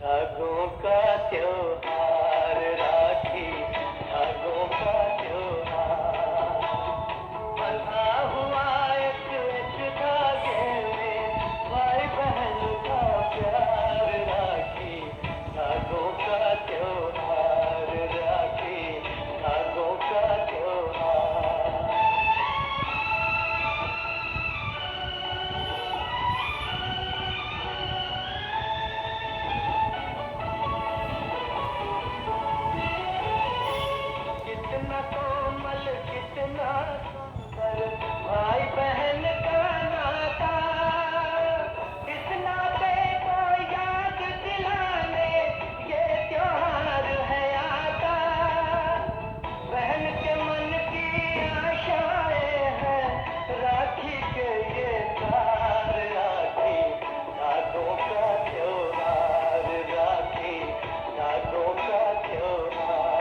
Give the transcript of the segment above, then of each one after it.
धागों का त्योहार राखी, धागों का त्योहार। बंधा हुआ एक एक धागे में, भाई बहन का प्यार राखी, धागों का त्योहार राखी, धागों का त्योहार। कितना कोमल कितना सुंदर भाई बहन का नाता, इस नाते को याद दिलाने ये त्योहार है आता। बहन के मन की आशाएं हैं, राखी के ये तार राखी, धागों का त्योहार राखी, धागों का त्योहार।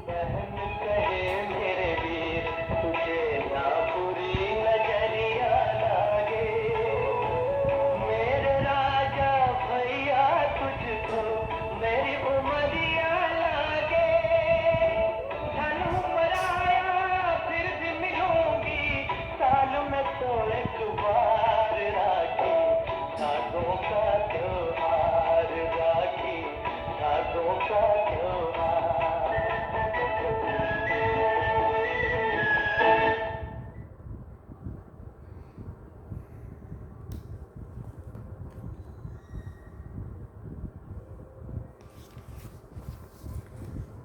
बहन कहे मेरे वीर, तुझे ना बुरी नजरिया लागे, मेरे राजा भैया तुझको मेरी उमरिया लागे। धन पराया फिर भी मिलूंगी, साल में तो एक बार राखी, धागों का त्योहार राखी, धागों का त्योहार।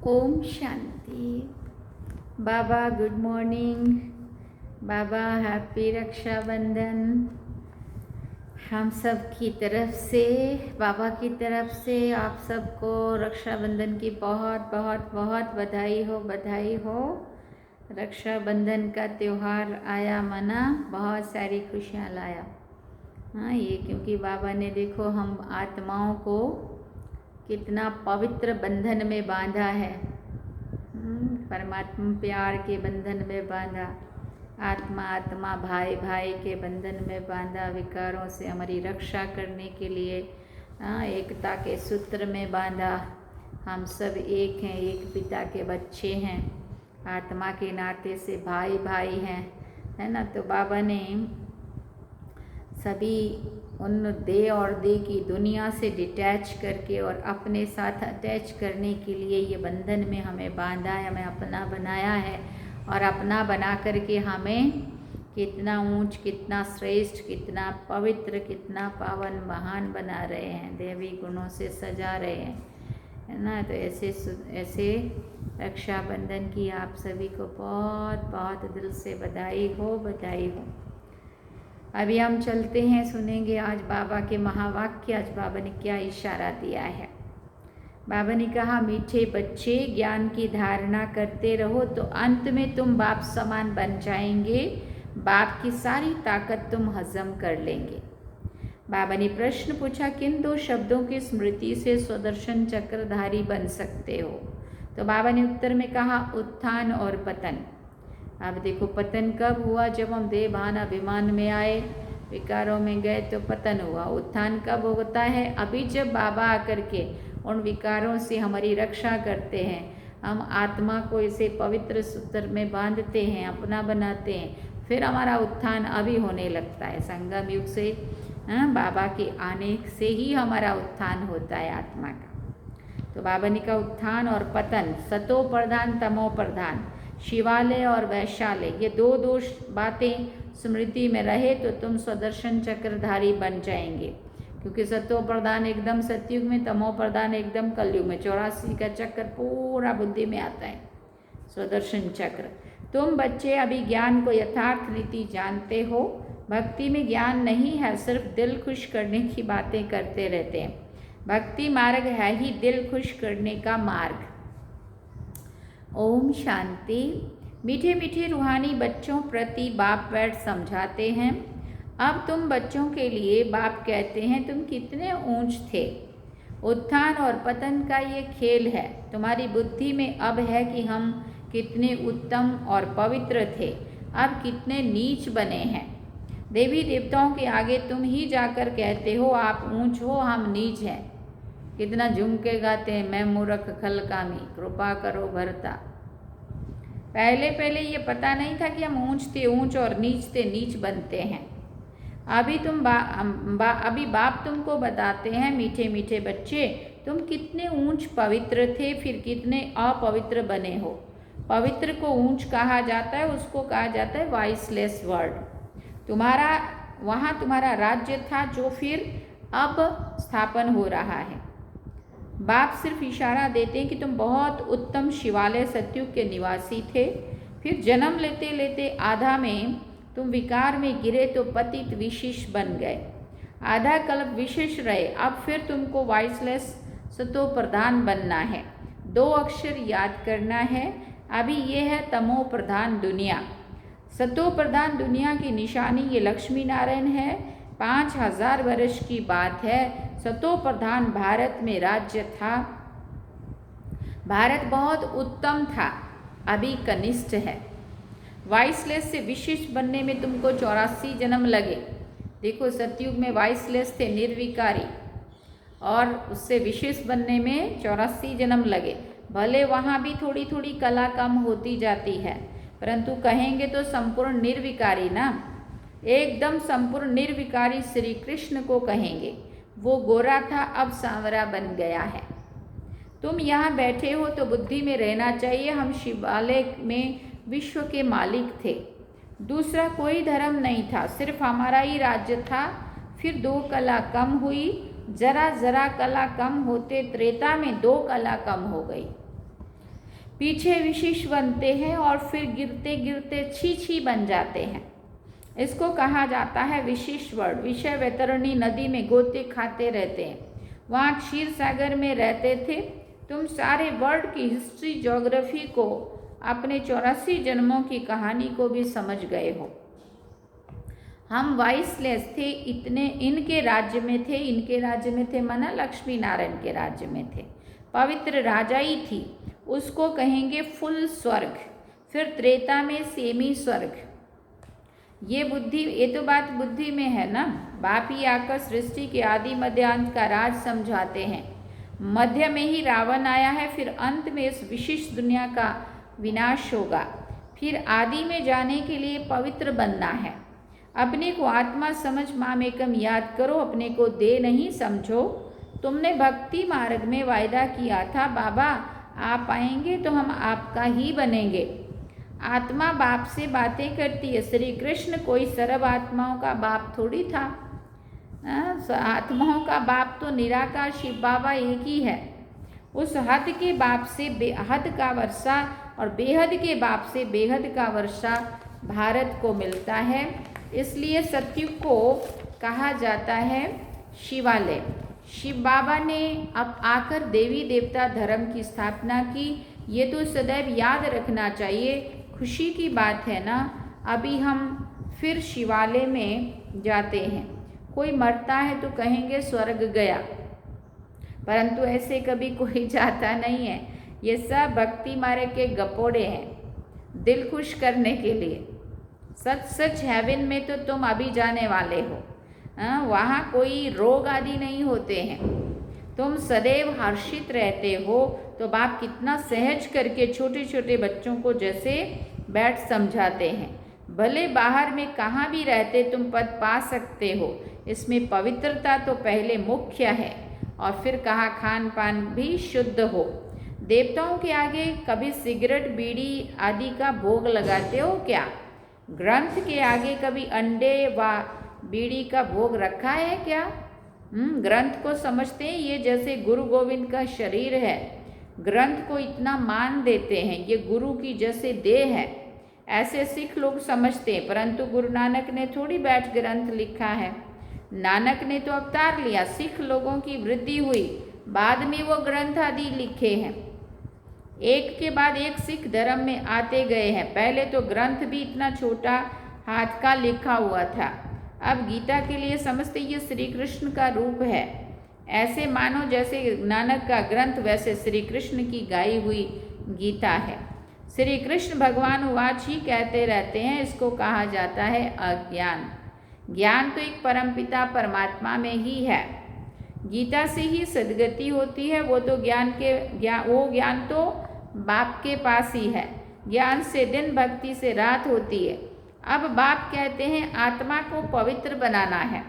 ओम शांति। बाबा गुड मॉर्निंग। बाबा हैप्पी रक्षाबंधन। हम सब की तरफ से, बाबा की तरफ से आप सबको रक्षाबंधन की बहुत बहुत बहुत बधाई हो, बधाई हो। रक्षाबंधन का त्यौहार आया मना, बहुत सारी खुशियाँ लाया। हाँ, ये क्योंकि बाबा ने देखो हम आत्माओं को कितना पवित्र बंधन में बांधा है। परमात्मा प्यार के बंधन में बांधा, आत्मा आत्मा भाई भाई के बंधन में बांधा, विकारों से हमारी रक्षा करने के लिए एकता के सूत्र में बांधा। हम सब एक हैं, एक पिता के बच्चे हैं, आत्मा के नाते से भाई भाई हैं, है ना। तो बाबा ने सभी उन दे और दे की दुनिया से डिटैच करके और अपने साथ अटैच करने के लिए ये बंधन में हमें बांधा है, हमें अपना बनाया है। और अपना बना करके हमें कितना ऊंच, कितना श्रेष्ठ, कितना पवित्र, कितना पावन, महान बना रहे हैं, देवी गुणों से सजा रहे हैं, है ना। तो ऐसे रक्षाबंधन की आप सभी को बहुत बहुत दिल से बधाई हो, बधाई हो। अभी हम चलते हैं, सुनेंगे आज बाबा के महावाक्य। आज बाबा ने क्या इशारा दिया है। बाबा ने कहा, मीठे बच्चे ज्ञान की धारणा करते रहो तो अंत में तुम बाप समान बन जाएंगे, बाप की सारी ताकत तुम हजम कर लेंगे। बाबा ने प्रश्न पूछा, किन दो शब्दों की स्मृति से स्वदर्शन चक्रधारी बन सकते हो। तो बाबा ने उत्तर में कहा, उत्थान और पतन। अब देखो पतन कब हुआ, जब हम देह भान अभिमान में आए, विकारों में गए तो पतन हुआ। उत्थान कब होता है, अभी जब बाबा आकर के उन विकारों से हमारी रक्षा करते हैं, हम आत्मा को इसे पवित्र सूत्र में बांधते हैं, अपना बनाते हैं, फिर हमारा उत्थान अभी होने लगता है। संगम युग से बाबा के आने से ही हमारा उत्थान होता है आत्मा का। तो बाबा ने कहा उत्थान और पतन, सतो प्रधान तमो प्रधान, शिवालय और वैशालय, ये दो बातें स्मृति में रहे तो तुम स्वदर्शन चक्रधारी बन जाएंगे। क्योंकि सतो प्रधान एकदम सतयुग में, तमो प्रधान एकदम कलयुग में। 84 का चक्र पूरा बुद्धि में आता है, स्वदर्शन चक्र। तुम बच्चे अभी ज्ञान को यथार्थ रीति जानते हो। भक्ति में ज्ञान नहीं है, सिर्फ दिल खुश करने की बातें करते रहते हैं। भक्ति मार्ग है ही दिल खुश करने का मार्ग। ओम शांति। मीठे मीठे रूहानी बच्चों प्रति बाप बैठ समझाते हैं। अब तुम बच्चों के लिए बाप कहते हैं, तुम कितने ऊंच थे, उत्थान और पतन का ये खेल है। तुम्हारी बुद्धि में अब है कि हम कितने उत्तम और पवित्र थे, अब कितने नीच बने हैं। देवी देवताओं के आगे तुम ही जाकर कहते हो आप ऊंच हो, हम नीच हैं। कितना झूम के गाते हैं, मैं मूर्ख खलकामी कृपा करो भरता। पहले पहले ये पता नहीं था कि हम ऊंच थे ऊंच और नीच थे नीच बनते हैं। अभी अभी बाप तुमको बताते हैं मीठे मीठे बच्चे, तुम कितने ऊंच पवित्र थे, फिर कितने अपवित्र बने हो। पवित्र को ऊंच कहा जाता है, उसको कहा जाता है वाइसलेस वर्ड। तुम्हारा राज्य था जो फिर अब स्थापन हो रहा है। बाप सिर्फ इशारा देते हैं कि तुम बहुत उत्तम शिवालय सतयुग के निवासी थे, फिर जन्म लेते लेते आधा में तुम विकार में गिरे तो पतित विशेष बन गए। आधा कल्प विशेष रहे, अब फिर तुमको वाइसलेस सतो प्रधान बनना है। 2 अक्षर याद करना है। अभी ये है तमो प्रधान दुनिया। सतो प्रधान दुनिया की निशानी ये लक्ष्मी नारायण है। 5000 वर्ष की बात है। सतो प्रधान भारत में राज्य था। भारत बहुत उत्तम था, अभी कनिष्ठ है। वाइसलेस से विशेष बनने में तुमको 84 जन्म लगे। देखो सतयुग में वाइसलेस थे निर्विकारी, और उससे विशेष बनने में 84 जन्म लगे। भले वहाँ भी थोड़ी थोड़ी कला कम होती जाती है, परंतु कहेंगे तो संपूर्ण निर्विकारी ना, एकदम संपूर्ण निर्विकारी श्री कृष्ण को कहेंगे। वो गोरा था, अब सांवरा बन गया है। तुम यहाँ बैठे हो तो बुद्धि में रहना चाहिए हम शिवालय में विश्व के मालिक थे। दूसरा कोई धर्म नहीं था, सिर्फ हमारा ही राज्य था। फिर 2 कला कम हुई, जरा जरा कला कम होते त्रेता में 2 कला कम हो गई। पीछे विशेष बनते हैं और फिर गिरते गिरते छी छी बन जाते हैं। इसको कहा जाता है विशेष वर्ड। विषय वैतरणी नदी में गोते खाते रहते हैं, वहाँ क्षीर सागर में रहते थे। तुम सारे वर्ल्ड की हिस्ट्री ज्योग्राफी को, अपने 84 जन्मों की कहानी को भी समझ गए हो। हम वाइसलेस थे, इतने इनके राज्य में थे। इनके राज्य में थे माना लक्ष्मी नारायण के राज्य में थे। पवित्र राजाई थी, उसको कहेंगे फुल स्वर्ग। फिर त्रेता में सेमी स्वर्ग। ये तो बात बुद्धि में है ना। बाप ही आकर सृष्टि के आदि मध्य अंत का राज समझाते हैं। मध्य में ही रावण आया है, फिर अंत में इस विशिष्ट दुनिया का विनाश होगा। फिर आदि में जाने के लिए पवित्र बनना है। अपने को आत्मा समझ मामेकम याद करो, अपने को देह नहीं समझो। तुमने भक्ति मार्ग में वायदा किया था, बाबा आप आएंगे तो हम आपका ही बनेंगे। आत्मा बाप से बातें करती है। श्री कृष्ण कोई सर्व आत्माओं का बाप थोड़ी था। आत्माओं का बाप तो निराकार शिव बाबा एक ही है। उस हद के बाप से बेहद का वर्षा और बेहद के बाप से बेहद का वर्षा भारत को मिलता है। इसलिए सतयुग को कहा जाता है शिवालय। शिव बाबा ने अब आकर देवी देवता धर्म की स्थापना की। ये तो सदैव याद रखना चाहिए। खुशी की बात है ना, अभी हम फिर शिवालय में जाते हैं। कोई मरता है तो कहेंगे स्वर्ग गया, परंतु ऐसे कभी कोई जाता नहीं है। ये सब भक्ति मार्ग के गपोड़े हैं, दिल खुश करने के लिए। सच सच हेवन में तो तुम अभी जाने वाले हो। वहाँ कोई रोग आदि नहीं होते हैं। तुम सदैव हर्षित रहते हो। तो बाप कितना सहज करके छोटे छोटे बच्चों को जैसे बैठ समझाते हैं। भले बाहर में कहाँ भी रहते तुम पद पा सकते हो। इसमें पवित्रता तो पहले मुख्य है, और फिर कहा खान पान भी शुद्ध हो। देवताओं के आगे कभी सिगरेट बीड़ी आदि का भोग लगाते हो क्या? ग्रंथ के आगे कभी अंडे व बीड़ी का भोग रखा है क्या? ग्रंथ को समझते हैं ये जैसे गुरु गोविंद का शरीर है। ग्रंथ को इतना मान देते हैं, ये गुरु की जैसे देह है। ऐसे सिख लोग समझते हैं, परंतु गुरु नानक ने थोड़ी बैठ ग्रंथ लिखा है। नानक ने तो अवतार लिया, सिख लोगों की वृद्धि हुई, बाद में वो ग्रंथ आदि लिखे हैं। एक के बाद एक सिख धर्म में आते गए हैं। पहले तो ग्रंथ भी इतना छोटा हाथ का लिखा हुआ था। अब गीता के लिए समझते ये श्री कृष्ण का रूप है। ऐसे मानो जैसे नानक का ग्रंथ वैसे श्री कृष्ण की गाई हुई गीता है। श्री कृष्ण भगवान उवाच ही कहते रहते हैं, इसको कहा जाता है अज्ञान। ज्ञान तो एक परमपिता परमात्मा में ही है। गीता से ही सद्गति होती है। वो तो ज्ञान तो बाप के पास ही है। ज्ञान से दिन, भक्ति से रात होती है। अब बाप कहते हैं आत्मा को पवित्र बनाना है,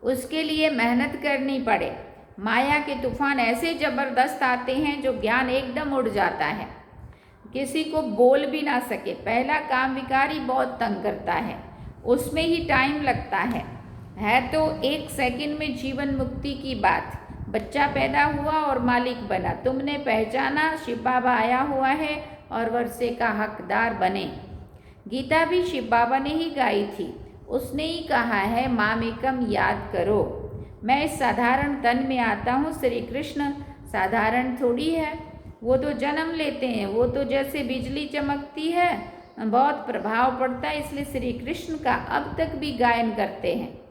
उसके लिए मेहनत करनी पड़े। माया के तूफान ऐसे जबरदस्त आते हैं जो ज्ञान एकदम उड़ जाता है, किसी को बोल भी ना सके। पहला काम विकारी बहुत तंग करता है, उसमें ही टाइम लगता है तो 1 सेकंड में जीवन मुक्ति की बात। बच्चा पैदा हुआ और मालिक बना, तुमने पहचाना शिव बाबा आया हुआ है और वर्षे का हकदार बने। गीता भी शिव बाबा ने ही गाई थी, उसने ही कहा है मामेकम याद करो। मैं इस साधारण तन में आता हूँ। श्री कृष्ण साधारण थोड़ी है, वो तो जन्म लेते हैं। वो तो जैसे बिजली चमकती है, बहुत प्रभाव पड़ता है, इसलिए श्री कृष्ण का अब तक भी गायन करते हैं।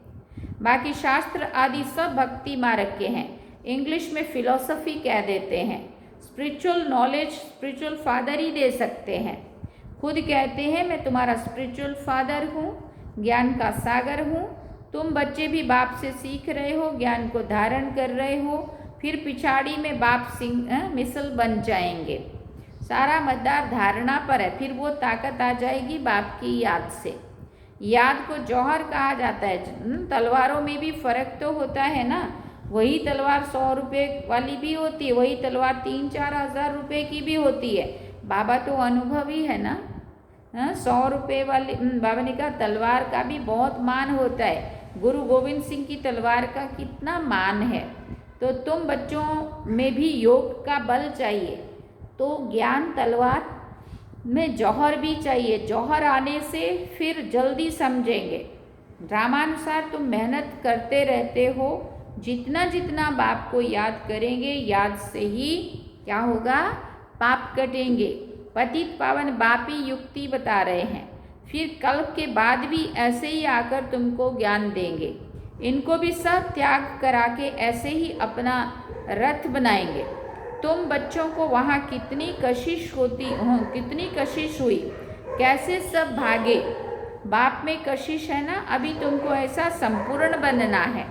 बाकी शास्त्र आदि सब भक्ति मार्ग के हैं, इंग्लिश में फिलॉसफी कह देते हैं। स्पिरिचुअल नॉलेज स्पिरिचुअल फादर ही दे सकते हैं। खुद कहते हैं मैं तुम्हारा स्पिरिचुअल फादर हूँ, ज्ञान का सागर हूँ। तुम बच्चे भी बाप से सीख रहे हो, ज्ञान को धारण कर रहे हो, फिर पिछाड़ी में बाप मिसल बन जाएंगे। सारा मदार धारणा पर है, फिर वो ताकत आ जाएगी बाप की याद से। याद को जौहर कहा जाता है। तलवारों में भी फर्क तो होता है ना, वही तलवार 100 रुपये वाली भी होती है, वही तलवार 3-4 हज़ार रुपये की भी होती है। बाबा तो अनुभवी है ना। 100 रुपये वाली बाबा ने कहा तलवार का भी बहुत मान होता है। गुरु गोविंद सिंह की तलवार का कितना मान है। तो तुम बच्चों में भी योग का बल चाहिए, तो ज्ञान तलवार में जौहर भी चाहिए। जौहर आने से फिर जल्दी समझेंगे। ड्रामानुसार तुम मेहनत करते रहते हो, जितना जितना बाप को याद करेंगे, याद से ही क्या होगा, पाप कटेंगे। पतित पावन बाप ही युक्ति बता रहे हैं, फिर कल्प के बाद भी ऐसे ही आकर तुमको ज्ञान देंगे। इनको भी सब त्याग करा के ऐसे ही अपना रथ बनाएंगे। तुम बच्चों को वहाँ कितनी कशिश हुई, कैसे सब भागे। बाप में कशिश है ना, अभी तुमको ऐसा संपूर्ण बनना है।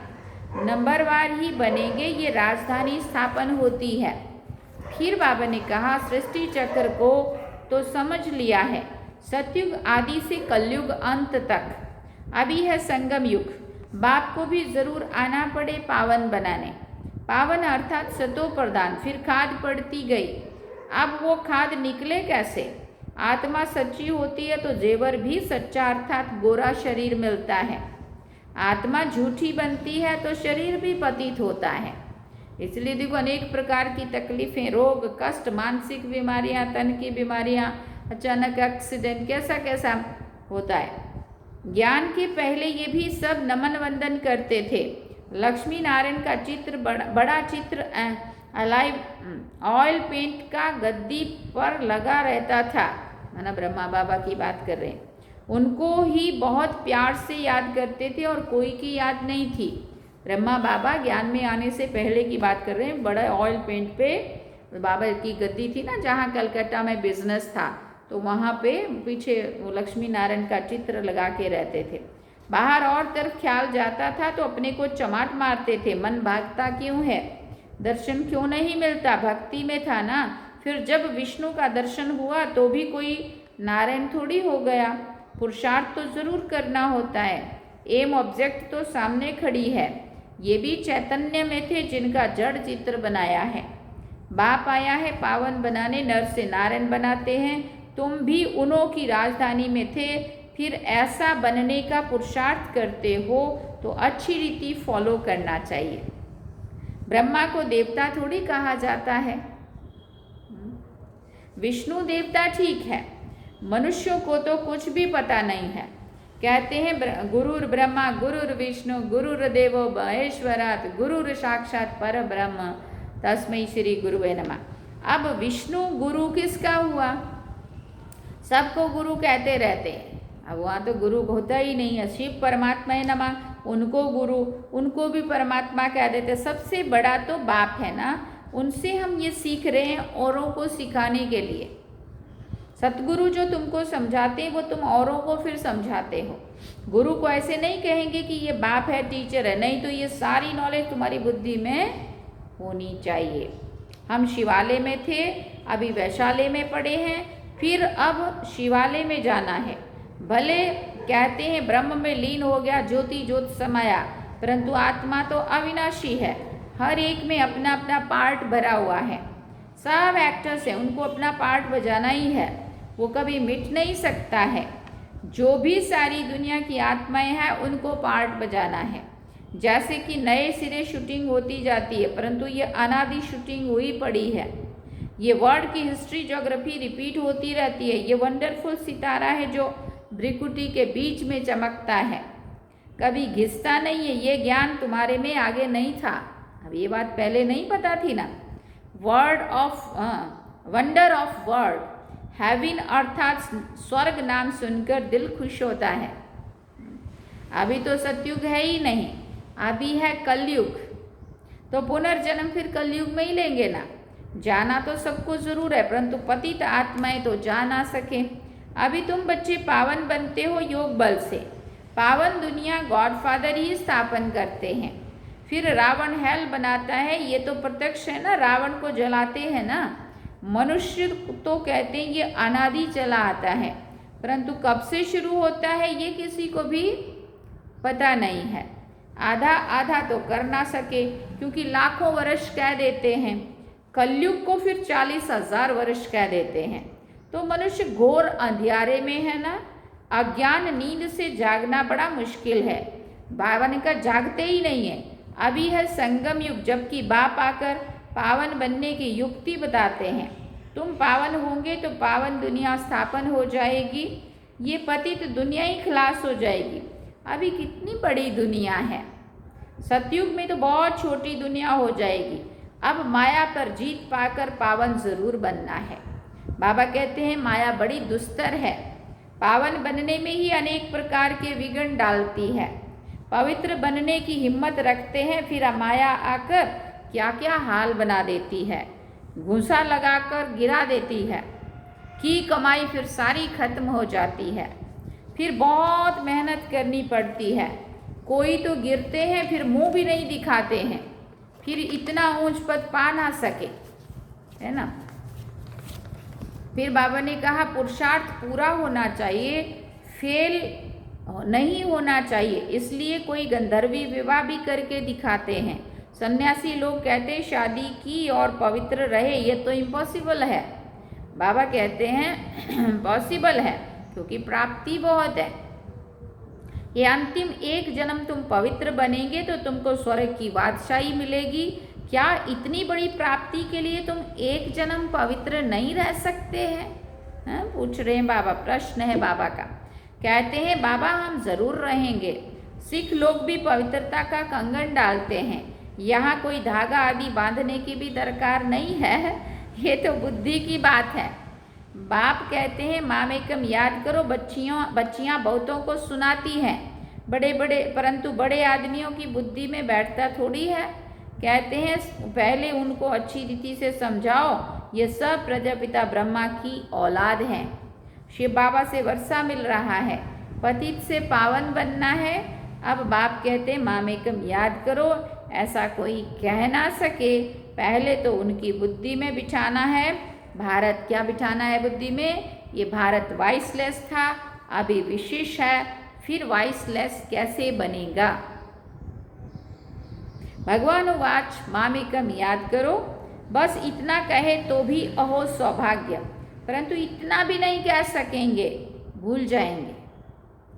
नंबरवार ही बनेंगे, ये राजधानी स्थापन होती है। फिर बाबा ने कहा सृष्टि चक्र को तो समझ लिया है, सतयुग आदि से कलयुग अंत तक। अभी है संगम युग, बाप को भी जरूर आना पड़े पावन बनाने। पावन अर्थात सतो प्रदान, फिर खाद पड़ती गई। अब वो खाद निकले कैसे? आत्मा सच्ची होती है तो जेवर भी सच्चा अर्थात गोरा शरीर मिलता है। आत्मा झूठी बनती है तो शरीर भी पतित होता है। इसलिए देखो अनेक प्रकार की तकलीफें, रोग, कष्ट, मानसिक बीमारियां, तन की बीमारियां, अचानक एक्सीडेंट, कैसा कैसा होता है। ज्ञान के पहले ये भी सब नमन वंदन करते थे। लक्ष्मी नारायण का चित्र बड़ा चित्र अलाइव ऑयल पेंट का गद्दी पर लगा रहता था। माना ब्रह्मा बाबा की बात कर रहे हैं, उनको ही बहुत प्यार से याद करते थे और कोई की याद नहीं थी। ब्रह्मा बाबा ज्ञान में आने से पहले की बात कर रहे हैं। बड़ा ऑयल पेंट पे बाबा की गद्दी थी ना, जहाँ कलकत्ता में बिजनेस था, तो वहाँ पे पीछे वो लक्ष्मी नारायण का चित्र लगा के रहते थे। बाहर और तरफ ख्याल जाता था तो अपने को चमाट मारते थे, मन भागता क्यों है, दर्शन क्यों नहीं मिलता। भक्ति में था ना। फिर जब विष्णु का दर्शन हुआ तो भी कोई नारायण थोड़ी हो गया। पुरुषार्थ तो जरूर करना होता है, एम ऑब्जेक्ट तो सामने खड़ी है। ये भी चैतन्य में थे जिनका जड़ चित्र बनाया है। बाप आया है पावन बनाने, नर से नारायण बनाते हैं। तुम भी उन्हों की राजधानी में थे, फिर ऐसा बनने का पुरुषार्थ करते हो तो अच्छी रीति फॉलो करना चाहिए। ब्रह्मा को देवता थोड़ी कहा जाता है। विष्णु देवता ठीक है, मनुष्यों को तो कुछ भी पता नहीं है। कहते हैं गुरुर ब्रह्मा गुरुर विष्णु गुरुर देवो महेश्वरात् गुरुर साक्षात पर ब्रह्म तस्मै श्री गुरुवे नमः। अब विष्णु गुरु किसका हुआ? सबको गुरु कहते रहते हैं। अब वहाँ तो गुरु होता ही नहीं है। शिव परमात्मा नमः, उनको गुरु, उनको भी परमात्मा कह देते। सबसे बड़ा तो बाप है ना, उनसे हम ये सीख रहे हैं औरों को सिखाने के लिए। सतगुरु जो तुमको समझाते हैं वो तुम औरों को फिर समझाते हो। गुरु को ऐसे नहीं कहेंगे कि ये बाप है, टीचर है, नहीं तो ये सारी नॉलेज तुम्हारी बुद्धि में होनी चाहिए। हम शिवालय में थे, अभी वैशाल्य में पड़े हैं, फिर अब शिवालय में जाना है। भले कहते हैं ब्रह्म में लीन हो गया, ज्योति ज्योत समाया, परंतु आत्मा तो अविनाशी है। हर एक में अपना अपना पार्ट भरा हुआ है। सब एक्टर्स हैं, उनको अपना पार्ट बजाना ही है, वो कभी मिट नहीं सकता है। जो भी सारी दुनिया की आत्माएं हैं उनको पार्ट बजाना है। जैसे कि नए सिरे शूटिंग होती जाती है, परंतु ये अनादि शूटिंग हुई पड़ी है। ये वर्ल्ड की हिस्ट्री ज्योग्राफी रिपीट होती रहती है। ये वंडरफुल सितारा है जो भ्रिकुटी के बीच में चमकता है, कभी घिसता नहीं है। ये ज्ञान तुम्हारे में आगे नहीं था, अब ये बात पहले नहीं पता थी ना। वंडर ऑफ वर्ल्ड, हेवन अर्थात स्वर्ग नाम सुनकर दिल खुश होता है। अभी तो सतयुग है ही नहीं, अभी है कलयुग, तो पुनर्जन्म फिर कलयुग में ही लेंगे ना। जाना तो सबको जरूर है, परंतु पतित आत्माएं तो जा ना सके। अभी तुम बच्चे पावन बनते हो योग बल से। पावन दुनिया गॉडफादर ही स्थापन करते हैं, फिर रावण हेल बनाता है। ये तो प्रत्यक्ष है ना, रावण को जलाते हैं ना। मनुष्य तो कहते हैं ये अनादि चला आता है, परंतु कब से शुरू होता है ये किसी को भी पता नहीं है। आधा आधा तो कर ना सके, क्योंकि लाखों वर्ष कह देते हैं, कलयुग को फिर 40,000 वर्ष कह देते हैं। तो मनुष्य घोर अंधियारे में है ना। अज्ञान नींद से जागना बड़ा मुश्किल है। बाबा ने कहा जागते ही नहीं है। अभी है संगम युग, जबकि बाप आकर पावन बनने की युक्ति बताते हैं। तुम पावन होंगे तो पावन दुनिया स्थापन हो जाएगी, ये पतित दुनिया ही खलास हो जाएगी। अभी कितनी बड़ी दुनिया है, सतयुग में तो बहुत छोटी दुनिया हो जाएगी। अब माया पर जीत पाकर पावन जरूर बनना है। बाबा कहते हैं माया बड़ी दुस्तर है, पावन बनने में ही अनेक प्रकार के विघ्न डालती है। पवित्र बनने की हिम्मत रखते हैं, फिर माया आकर क्या क्या हाल बना देती है, घूंसा लगाकर गिरा देती है। की कमाई फिर सारी खत्म हो जाती है, फिर बहुत मेहनत करनी पड़ती है। कोई तो गिरते हैं फिर मुंह भी नहीं दिखाते हैं, फिर इतना ऊंच पद पा ना सके, है ना। फिर बाबा ने कहा पुरुषार्थ पूरा होना चाहिए, फेल नहीं होना चाहिए। इसलिए कोई गंधर्वी विवाह भी करके दिखाते हैं। सन्यासी लोग कहते हैं शादी की और पवित्र रहे, ये तो इम्पॉसिबल है। बाबा कहते हैं पॉसिबल है, क्योंकि प्राप्ति बहुत है। ये अंतिम एक जन्म तुम पवित्र बनेंगे तो तुमको स्वर्ग की बादशाही मिलेगी। क्या इतनी बड़ी प्राप्ति के लिए तुम एक जन्म पवित्र नहीं रह सकते हैं? पूछ रहे हैं बाबा, प्रश्न है बाबा का। कहते हैं बाबा हम जरूर रहेंगे। सिख लोग भी पवित्रता का कंगन डालते हैं, यहाँ कोई धागा आदि बांधने की भी दरकार नहीं है, ये तो बुद्धि की बात है। बाप कहते हैं मामेकम याद करो। बच्चियाँ बहुतों को सुनाती हैं, परंतु बड़े आदमियों की बुद्धि में बैठता थोड़ी है। कहते हैं पहले उनको अच्छी रीति से समझाओ, ये सब प्रजापिता ब्रह्मा की औलाद हैं। शिव बाबा से वर्षा मिल रहा है, पतित से पावन बनना है। अब बाप कहते हैं मामेकम याद करो, ऐसा कोई कह ना सके। पहले तो उनकी बुद्धि में बिठाना है। भारत क्या बिठाना है बुद्धि में? ये भारत वाइसलेस था, अभी विशेष है, फिर वाइसलेस कैसे बनेगा? भगवान वाच मामेकम याद करो। बस इतना कहे तो भी अहो सौभाग्य, परंतु इतना भी नहीं कह सकेंगे, भूल जाएंगे,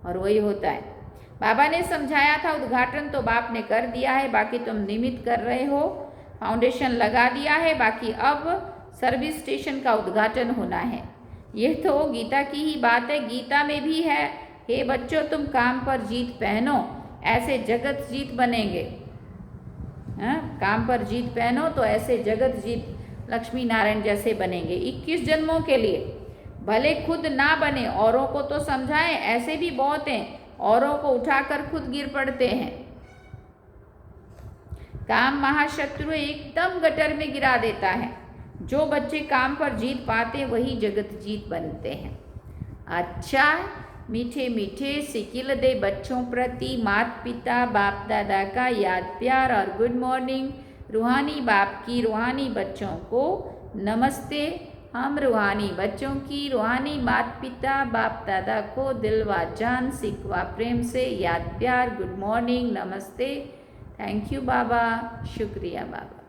और वही होता है। बाबा ने समझाया था, उद्घाटन तो बाप ने कर दिया है, बाकी तुम निमित्त कर रहे हो। फाउंडेशन लगा दिया है, बाकी अब सर्विस स्टेशन का उद्घाटन होना है। यह तो गीता की ही बात है, गीता में भी है, हे बच्चों तुम काम पर जीत पहनो, ऐसे जगत जीत बनेंगे। काम पर जीत पहनो तो ऐसे जगत जीत लक्ष्मी नारायण जैसे बनेंगे। 21 जन्मों के लिए भले खुद ना बने, औरों को तो समझाएं, ऐसे भी बहुत हैं औरों को उठाकर खुद गिर पड़ते हैं। काम महाशत्रु एकदम गटर में गिरा देता है। जो बच्चे काम पर जीत पाते वही जगत जीत बनते हैं। अच्छा, मीठे मीठे सिकिल दे बच्चों प्रति माता पिता बाप दादा का याद प्यार और गुड मॉर्निंग। रूहानी बाप की रूहानी बच्चों को नमस्ते। हम रूहानी बच्चों की रूहानी माता पिता बाप दादा को दिल व जान सिक व प्रेम से याद प्यार गुड मॉर्निंग नमस्ते। थैंक यू बाबा, शुक्रिया बाबा।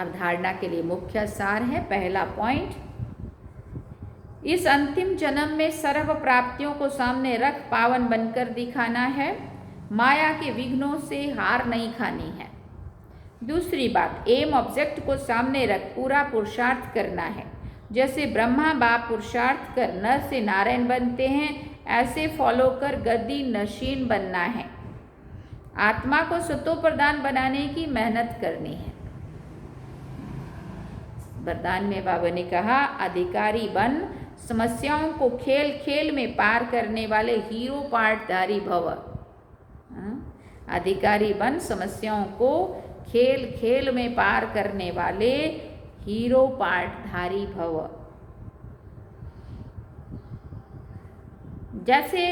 अब धारणा के लिए मुख्य सार है। पहला पॉइंट, इस अंतिम जन्म में सर्व प्राप्तियों को सामने रख पावन बनकर दिखाना है। माया के विघ्नों से हार नहीं खानी है। दूसरी बात, एम ऑब्जेक्ट को सामने रख पूरा पुरुषार्थ करना है। जैसे ब्रह्मा बाप पुरुषार्थ कर नर से नारायण बनते हैं, ऐसे फॉलो कर गद्दी नशीन बनना है। आत्मा को सतो प्रधान बनाने की मेहनत करनी है। वरदान में बाबा ने कहा, अधिकारी बन समस्याओं को खेल खेल में पार करने वाले हीरो पार्टधारी भव। अधिकारी बन समस्याओं को खेल खेल में पार करने वाले हीरो पार्टधारी भव। जैसे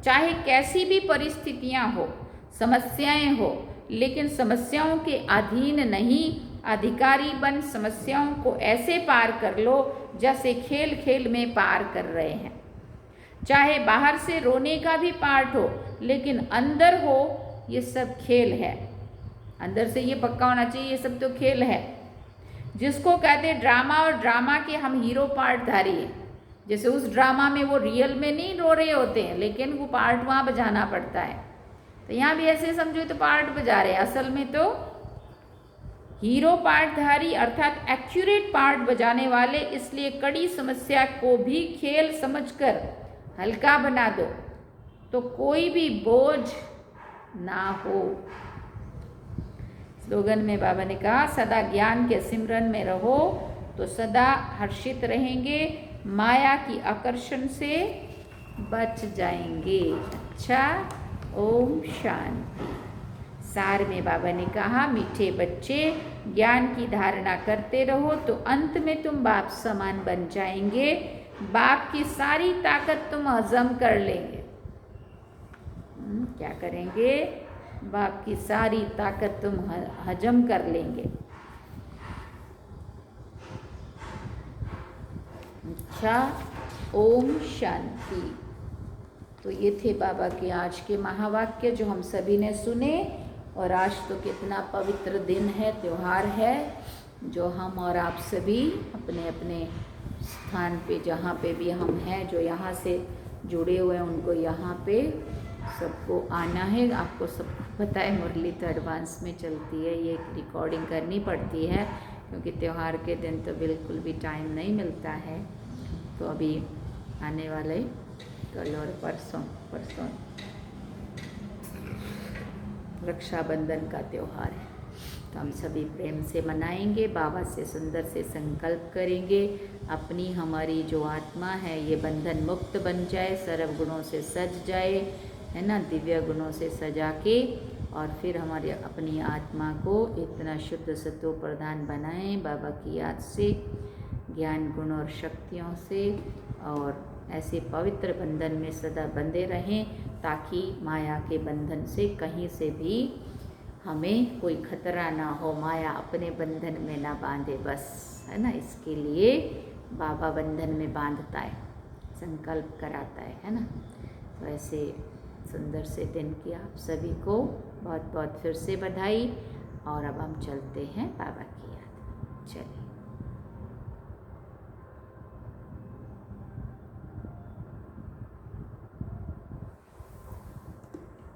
चाहे कैसी भी परिस्थितियां हो, समस्याएं हो, लेकिन समस्याओं के अधीन नहीं, अधिकारी बन समस्याओं को ऐसे पार कर लो जैसे खेल खेल में पार कर रहे हैं। चाहे बाहर से रोने का भी पार्ट हो, लेकिन अंदर हो ये सब खेल है। अंदर से ये पक्का होना चाहिए ये सब तो खेल है। जिसको कहते हैं ड्रामा, और ड्रामा के हम हीरो पार्टधारी हैं। जैसे उस ड्रामा में वो रियल में नहीं रो रहे होते हैं, लेकिन वो पार्ट वहाँ बजाना पड़ता है। तो यहाँ भी ऐसे समझो तो पार्ट बजा रहे हैं, असल में तो हीरो पार्टधारी अर्थात एक्यूरेट पार्ट बजाने वाले। इसलिए कड़ी समस्या को भी खेल समझकर हल्का बना दो तो कोई भी बोझ ना हो। स्लोगन में बाबा ने कहा, सदा ज्ञान के सिमरन में रहो तो सदा हर्षित रहेंगे, माया की आकर्षण से बच जाएंगे। अच्छा, ओम शांति। सार में बाबा ने कहा, मीठे बच्चे ज्ञान की धारणा करते रहो तो अंत में तुम बाप समान बन जाएंगे। बाप की सारी ताकत तुम हजम कर लेंगे। क्या करेंगे? बाप की सारी ताकत तुम हजम कर लेंगे। अच्छा, ओम शांति। तो ये थे बाबा के आज के महावाक्य जो हम सभी ने सुने। और आज तो कितना पवित्र दिन है, त्यौहार है, जो हम और आप सभी अपने अपने स्थान पे जहाँ पे भी हम हैं, जो यहाँ से जुड़े हुए हैं, उनको यहाँ पे सबको आना है। आपको सबको पता है मुरली तो एडवांस में चलती है, ये रिकॉर्डिंग करनी पड़ती है क्योंकि त्यौहार के दिन तो बिल्कुल भी टाइम नहीं मिलता है। तो अभी आने वाले कल और परसों रक्षाबंधन का त्यौहार है, तो हम सभी प्रेम से मनाएंगे। बाबा से सुंदर से संकल्प करेंगे, अपनी हमारी जो आत्मा है ये बंधन मुक्त बन जाए, सर्व गुणों से सज जाए, है ना, दिव्य गुणों से सजा के, और फिर हमारी अपनी आत्मा को इतना शुद्ध सत्व प्रधान बनाएं बाबा की याद से, ज्ञान गुण और शक्तियों से, और ऐसे पवित्र बंधन में सदा बंधे रहें ताकि माया के बंधन से कहीं से भी हमें कोई खतरा ना हो, माया अपने बंधन में ना बांधे, बस, है ना। इसके लिए बाबा बंधन में बांधता है, संकल्प कराता है ना। तो ऐसे सुंदर से दिन की आप सभी को बहुत बहुत फिर से बधाई। और अब हम चलते हैं बाबा की याद। चलिए।